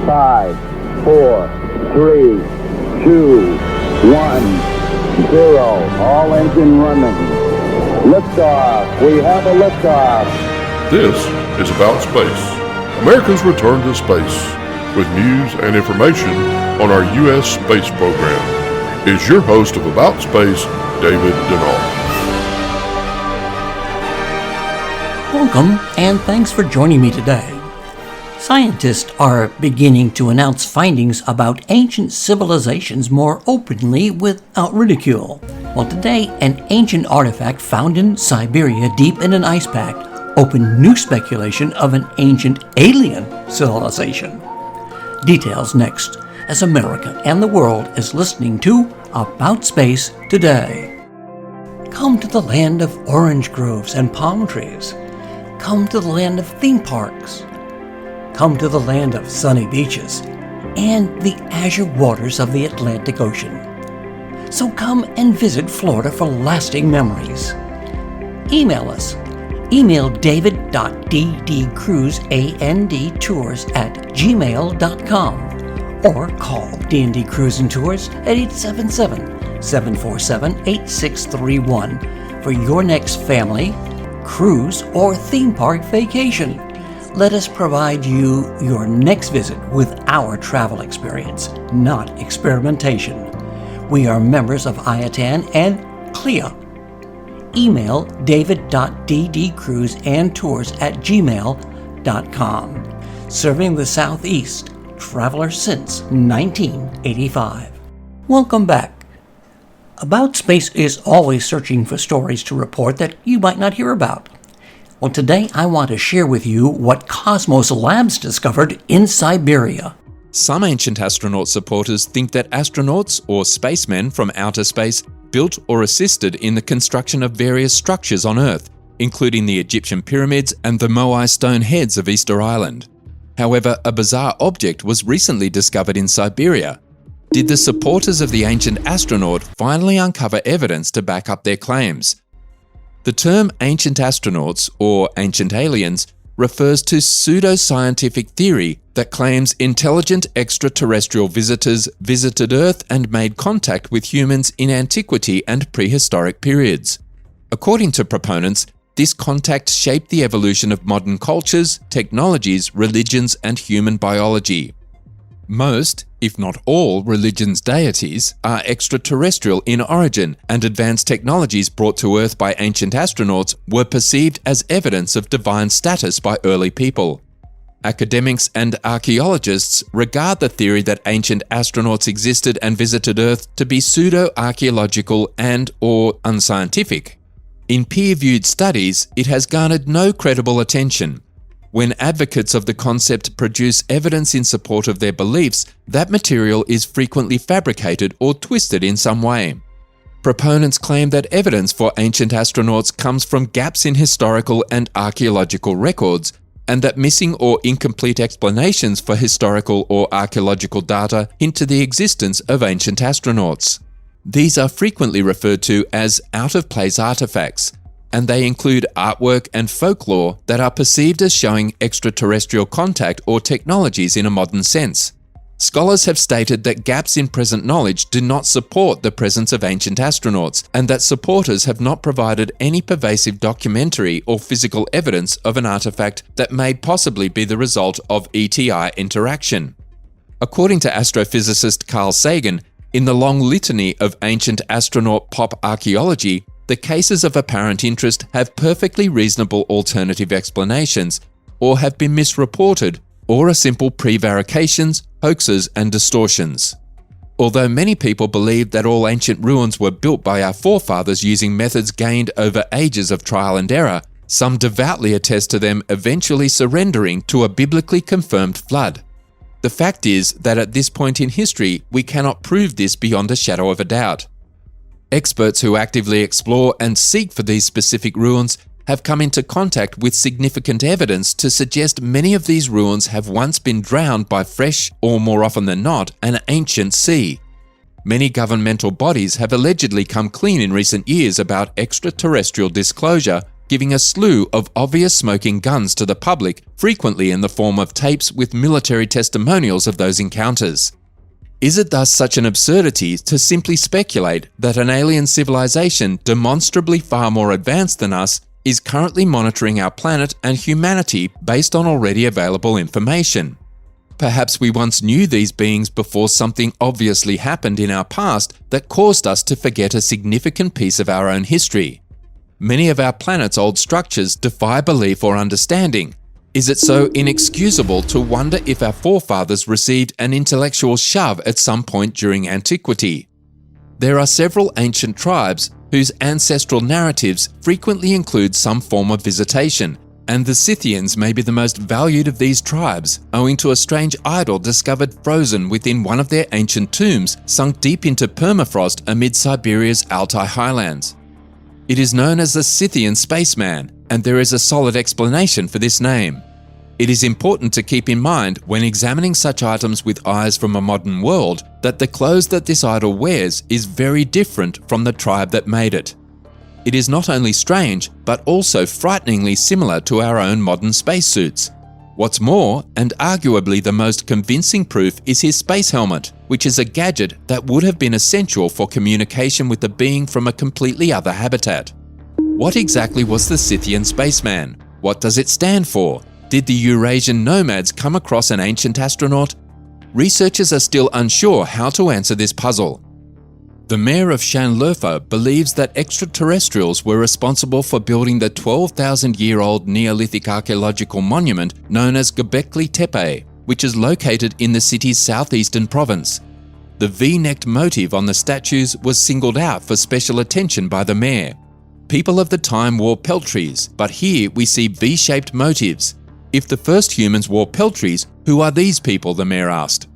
5, 4, 3, 2, 1, 0. All engine running. Liftoff. We have a liftoff. This is About Space, America's return to space, with news and information on our U.S. space program. Is your host of About Space, David Denard. Welcome, and thanks for joining me today. Scientists are beginning to announce findings about ancient civilizations more openly without ridicule. Well, today, an ancient artifact found in Siberia deep in an ice pack opened new speculation of an ancient alien civilization. Details next, as America and the world is listening to About Space Today. Come to the land of orange groves and palm trees. Come to the land of theme parks. Come to the land of sunny beaches and the azure waters of the Atlantic Ocean. So come and visit Florida for lasting memories. Email us. Email david.ddcruisandtours@gmail.com or call D&D Cruise and Tours at 877-747-8631 for your next family, cruise, or theme park vacation. Let us provide you your next visit with our travel experience, not experimentation. We are members of IATAN and CLIA. Email david.ddcruisandtours@gmail.com. Serving the Southeast, traveler since 1985. Welcome back. About Space is always searching for stories to report that you might not hear about. Well, today I want to share with you what Cosmos Labs discovered in Siberia. Some ancient astronaut supporters think that astronauts, or spacemen from outer space, built or assisted in the construction of various structures on Earth, including the Egyptian pyramids and the Moai stone heads of Easter Island. However, a bizarre object was recently discovered in Siberia. Did the supporters of the ancient astronaut finally uncover evidence to back up their claims? The term ancient astronauts, or ancient aliens, refers to pseudo-scientific theory that claims intelligent extraterrestrial visitors visited Earth and made contact with humans in antiquity and prehistoric periods. According to proponents, this contact shaped the evolution of modern cultures, technologies, religions, and human biology. Most, if not all, religions' deities are extraterrestrial in origin, and advanced technologies brought to Earth by ancient astronauts were perceived as evidence of divine status by early people. Academics and archaeologists regard the theory that ancient astronauts existed and visited Earth to be pseudo-archaeological and/or unscientific. In peer-reviewed studies, it has garnered no credible attention. When advocates of the concept produce evidence in support of their beliefs, that material is frequently fabricated or twisted in some way. Proponents claim that evidence for ancient astronauts comes from gaps in historical and archaeological records, and that missing or incomplete explanations for historical or archaeological data hint to the existence of ancient astronauts. These are frequently referred to as out-of-place artifacts, and they include artwork and folklore that are perceived as showing extraterrestrial contact or technologies in a modern sense. Scholars have stated that gaps in present knowledge do not support the presence of ancient astronauts, and that supporters have not provided any pervasive documentary or physical evidence of an artifact that may possibly be the result of ETI interaction. According to astrophysicist Carl Sagan, in the long litany of ancient astronaut pop archaeology, the cases of apparent interest have perfectly reasonable alternative explanations, or have been misreported, or are simple prevarications, hoaxes, and distortions. Although many people believe that all ancient ruins were built by our forefathers using methods gained over ages of trial and error, some devoutly attest to them eventually surrendering to a biblically confirmed flood. The fact is that at this point in history, we cannot prove this beyond a shadow of a doubt. Experts who actively explore and seek for these specific ruins have come into contact with significant evidence to suggest many of these ruins have once been drowned by fresh, or more often than not, an ancient sea. Many governmental bodies have allegedly come clean in recent years about extraterrestrial disclosure, giving a slew of obvious smoking guns to the public, frequently in the form of tapes with military testimonials of those encounters. Is it thus such an absurdity to simply speculate that an alien civilization demonstrably far more advanced than us is currently monitoring our planet and humanity based on already available information? Perhaps we once knew these beings before something obviously happened in our past that caused us to forget a significant piece of our own history. Many of our planet's old structures defy belief or understanding. Is it so inexcusable to wonder if our forefathers received an intellectual shove at some point during antiquity? There are several ancient tribes whose ancestral narratives frequently include some form of visitation, and the Scythians may be the most valued of these tribes, owing to a strange idol discovered frozen within one of their ancient tombs sunk deep into permafrost amid Siberia's Altai highlands. It is known as the Scythian spaceman, and there is a solid explanation for this name. It is important to keep in mind when examining such items with eyes from a modern world that the clothes that this idol wears is very different from the tribe that made it. It is not only strange, but also frighteningly similar to our own modern spacesuits. What's more, and arguably the most convincing proof, is his space helmet, which is a gadget that would have been essential for communication with a being from a completely other habitat. What exactly was the Scythian spaceman? What does it stand for? Did the Eurasian nomads come across an ancient astronaut? Researchers are still unsure how to answer this puzzle. The mayor of Schindlerfer believes that extraterrestrials were responsible for building the 12,000-year-old Neolithic archaeological monument known as Göbekli Tepe, which is located in the city's southeastern province. The V-necked motif on the statues was singled out for special attention by the mayor. People of the time wore peltries, but here we see V-shaped motifs. If the first humans wore peltries, who are these people, the mayor asked.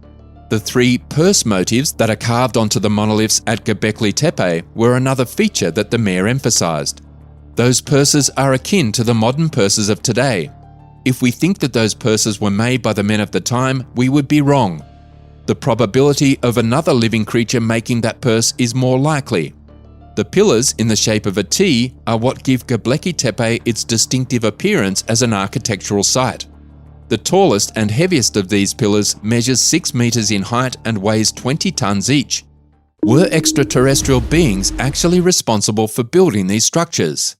The three purse motifs that are carved onto the monoliths at Göbekli Tepe were another feature that the mayor emphasized. Those purses are akin to the modern purses of today. If we think that those purses were made by the men of the time, we would be wrong. The probability of another living creature making that purse is more likely. The pillars in the shape of a T are what give Göbekli Tepe its distinctive appearance as an architectural site. The tallest and heaviest of these pillars measures 6 meters in height and weighs 20 tons each. Were extraterrestrial beings actually responsible for building these structures?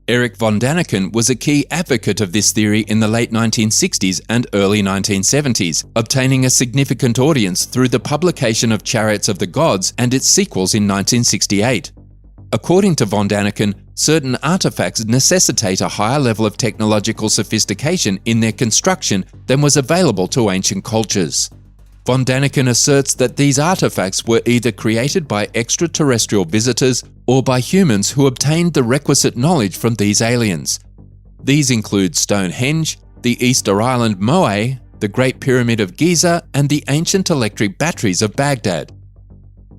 Erich von Däniken was a key advocate of this theory in the late 1960s and early 1970s, obtaining a significant audience through the publication of Chariots of the Gods and its sequels in 1968. According to von Däniken, certain artifacts necessitate a higher level of technological sophistication in their construction than was available to ancient cultures. Von Däniken asserts that these artifacts were either created by extraterrestrial visitors or by humans who obtained the requisite knowledge from these aliens. These include Stonehenge, the Easter Island Moai, the Great Pyramid of Giza, and the ancient electric batteries of Baghdad.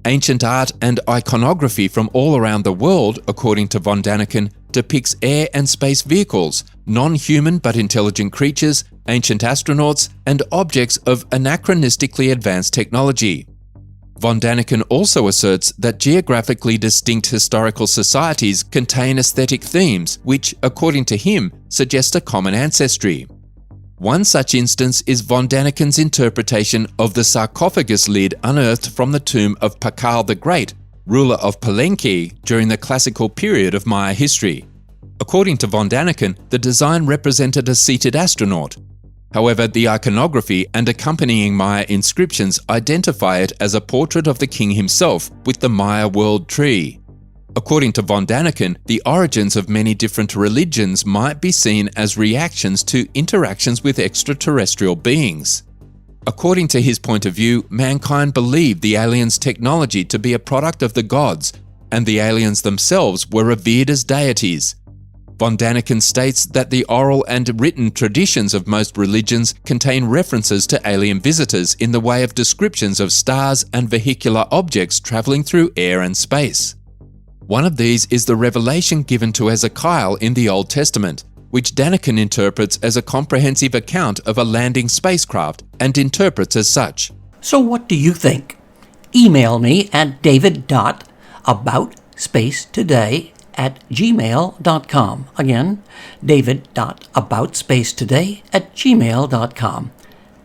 Ancient art and iconography from all around the world, according to von Däniken, depicts air and space vehicles, non-human but intelligent creatures, ancient astronauts, and objects of anachronistically advanced technology. Von Däniken also asserts that geographically distinct historical societies contain aesthetic themes which, according to him, suggest a common ancestry. One such instance is von Däniken's interpretation of the sarcophagus lid unearthed from the tomb of Pakal the Great, ruler of Palenque during the classical period of Maya history. According to von Däniken, the design represented a seated astronaut. However, the iconography and accompanying Maya inscriptions identify it as a portrait of the king himself with the Maya world tree. According to von Däniken, the origins of many different religions might be seen as reactions to interactions with extraterrestrial beings. According to his point of view, mankind believed the aliens' technology to be a product of the gods, and the aliens themselves were revered as deities. Von Däniken states that the oral and written traditions of most religions contain references to alien visitors in the way of descriptions of stars and vehicular objects traveling through air and space. One of these is the revelation given to Ezekiel in the Old Testament, which Däniken interprets as a comprehensive account of a landing spacecraft and interprets as such. So what do you think? Email me at david.aboutspacetoday david.aboutspace@gmail.com. Again, david.aboutspace@gmail.com.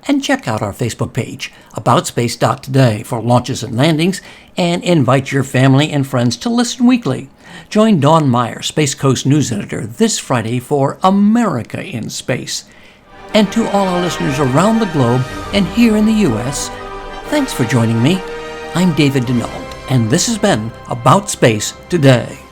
And check out our Facebook page, aboutspace.today, for launches and landings, and invite your family and friends to listen weekly. Join Dawn Meyer, Space Coast News Editor, this Friday for America in Space. And to all our listeners around the globe and here in the U.S., thanks for joining me. I'm David Denault, and this has been About Space Today.